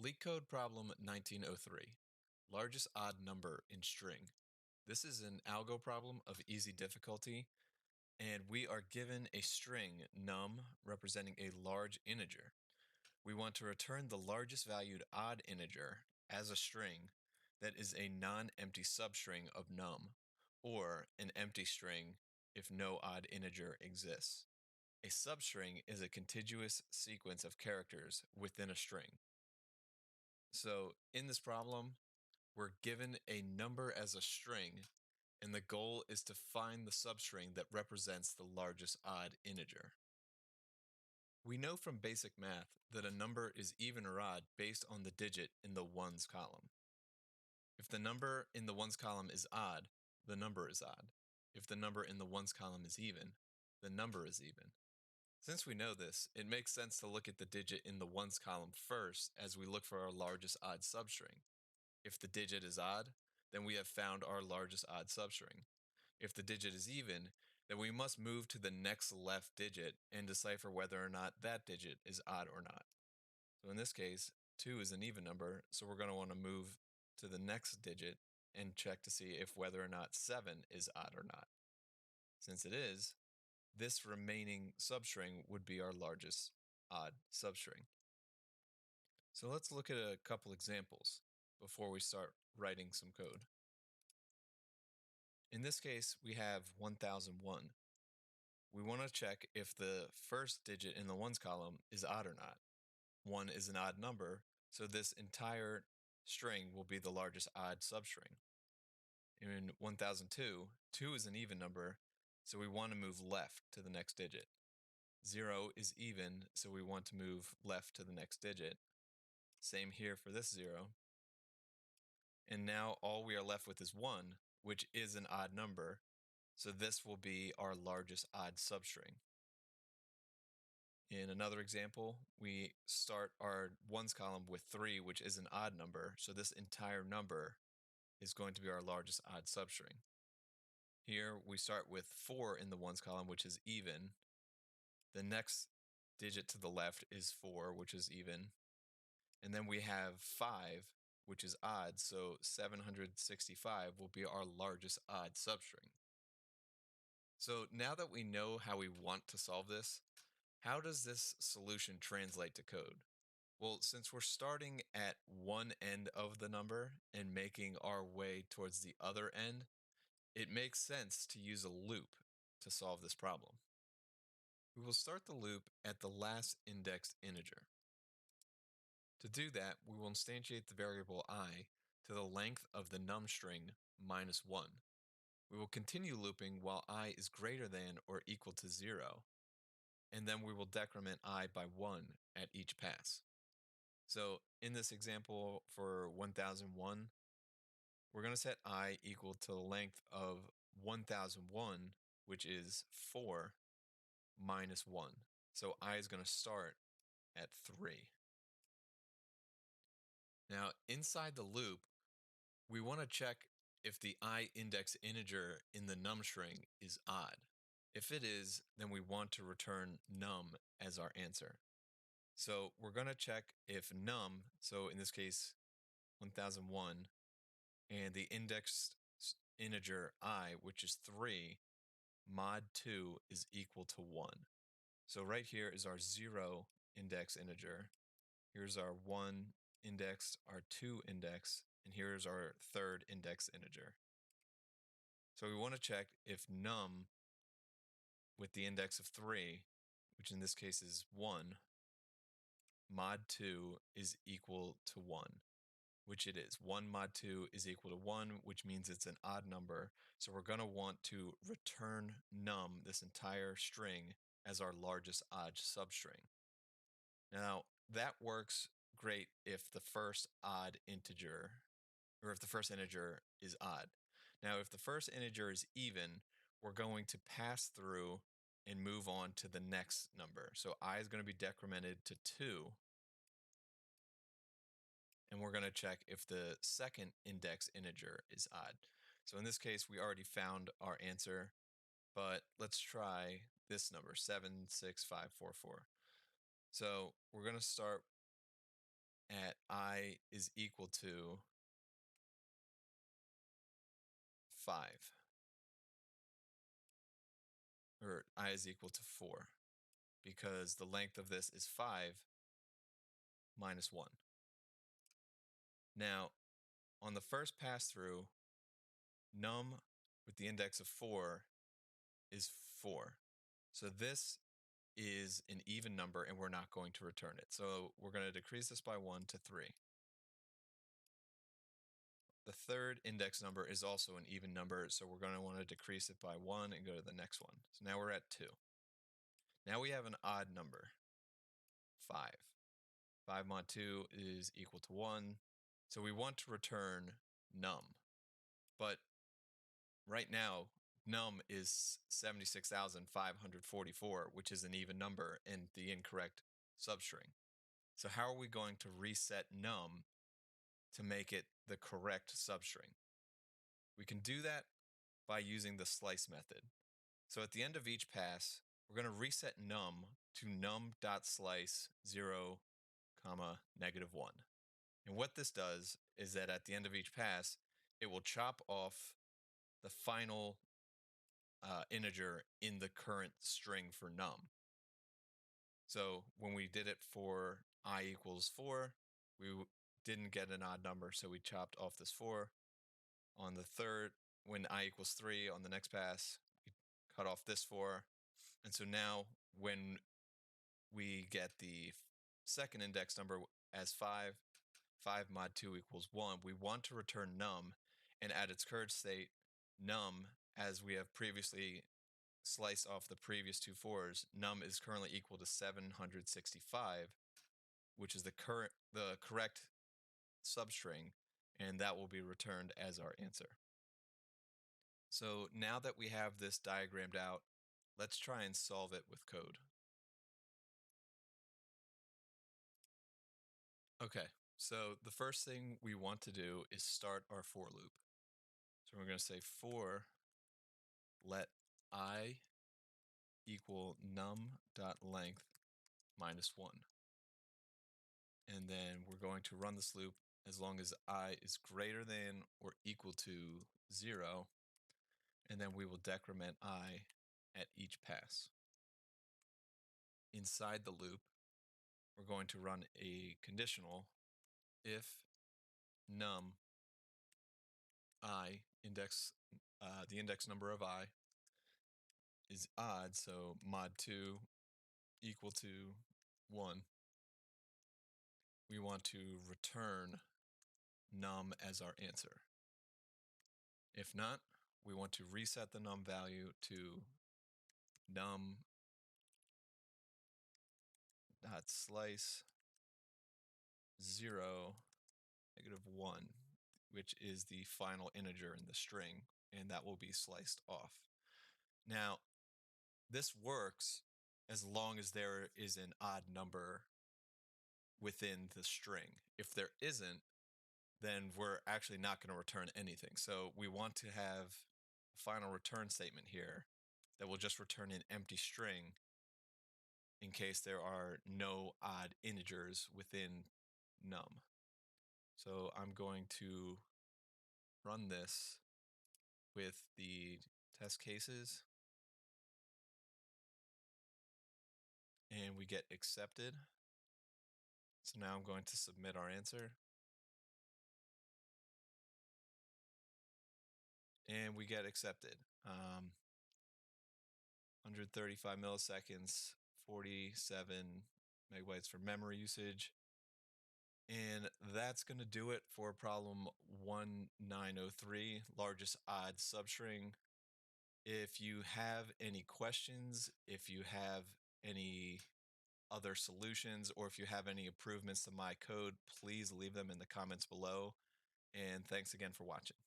LeetCode problem 1903. Largest odd number in string. This is an algo problem of easy difficulty, and we are given a string num representing a large integer. We want to return the largest valued odd integer as a string that is a non-empty substring of num, or an empty string if no odd integer exists. A substring is a contiguous sequence of characters within a string. So in this problem, we're given a number as a string, and the goal is to find the substring that represents the largest odd integer. We know from basic math that a number is even or odd based on the digit in the ones column. If the number in the ones column is odd, the number is odd. If the number in the ones column is even, the number is even. Since we know this, it makes sense to look at the digit in the ones column first as we look for our largest odd substring. If the digit is odd, then we have found our largest odd substring. If the digit is even, then we must move to the next left digit and decipher whether or not that digit is odd or not. So in this case, 2 is an even number, so we're going to want to move to the next digit and check to see if whether or not 7 is odd or not. Since it is, this remaining substring would be our largest odd substring. So let's look at a couple examples before we start writing some code. In this case, we have 1001. We want to check if the first digit in the ones column is odd or not. 1 is an odd number, so this entire string will be the largest odd substring. In 1002, 2 is an even number, so we want to move left to the next digit. 0 is even, so we want to move left to the next digit. Same here for this 0. And now all we are left with is 1, which is an odd number, so this will be our largest odd substring. In another example, we start our ones column with 3, which is an odd number, so this entire number is going to be our largest odd substring. Here we start with 4 in the ones column, which is even. The next digit to the left is 4, which is even. And then we have 5, which is odd, so 765 will be our largest odd substring. So now that we know how we want to solve this, how does this solution translate to code? Well, since we're starting at one end of the number and making our way towards the other end, it makes sense to use a loop to solve this problem. We will start the loop at the last indexed integer. To do that, we will instantiate the variable I to the length of the num string minus 1. We will continue looping while I is greater than or equal to 0, and then we will decrement I by 1 at each pass. So in this example for 1001, we're going to set I equal to the length of 1001, which is 4 minus 1. So I is going to start at 3. Now inside the loop, we want to check if the I index integer in the num string is odd. If it is, then we want to return num as our answer. So we're going to check if num, so in this case 1001, and the indexed integer I, which is 3, mod 2 is equal to 1. So right here is our 0 index integer. Here's our 1 index, our 2 index, and here's our third index integer. So we want to check if num with the index of 3, which in this case is 1, mod 2 is equal to 1, which it is. 1 mod 2 is equal to 1, which means it's an odd number. So we're going to want to return num, this entire string, as our largest odd substring. Now, that works great if the first odd integer, or if the first integer is odd. Now, if the first integer is even, we're going to pass through and move on to the next number. So I is going to be decremented to 2. And we're going to check if the second index integer is odd. So in this case, we already found our answer, but let's try this number, 76544. So we're going to start at I is equal to 5, or I is equal to 4, because the length of this is 5 minus 1. Now, on the first pass through, num with the index of 4 is 4. So this is an even number and we're not going to return it. So we're going to decrease this by 1 to 3. The third index number is also an even number, so we're going to want to decrease it by 1 and go to the next one. So now we're at 2. Now we have an odd number, 5. 5 mod 2 is equal to 1. So we want to return num. But right now, num is 76,544, which is an even number and the incorrect substring. So how are we going to reset num to make it the correct substring? We can do that by using the slice method. So at the end of each pass, we're going to reset num to num.slice 0, comma, -1. And what this does is that at the end of each pass, it will chop off the final integer in the current string for num. So when we did it for I equals 4, we didn't get an odd number, so we chopped off this 4. On the third, when I equals 3 on the next pass, we cut off this 4. And so now when we get the second index number as 5, 5 mod 2 equals 1, we want to return num, and at its current state, num, as we have previously sliced off the previous two 4s, num is currently equal to 765, which is the correct substring, and that will be returned as our answer. So now that we have this diagrammed out, let's try and solve it with code. Okay, so the first thing we want to do is start our for loop. So we're going to say for let I equal num.length -1. And then we're going to run this loop as long as I is greater than or equal to 0. And then we will decrement I at each pass. Inside the loop, we're going to run a conditional if num I the index number of I is odd, so mod 2 equal to 1. We want to return num as our answer. If not, we want to reset the num value to num dot slice 0, -1, which is the final integer in the string, and that will be sliced off. Now, this works as long as there is an odd number within the string. If there isn't, then we're actually not going to return anything. So we want to have a final return statement here that will just return an empty string in case there are no odd integers within num. So I'm going to run this with the test cases, and we get accepted. So now I'm going to submit our answer, and we get accepted. 135 milliseconds, 47 megabytes for memory usage. And that's going to do it for problem 1903, largest odd substring. If you have any questions, if you have any other solutions, or if you have any improvements to my code, please leave them in the comments below. And thanks again for watching.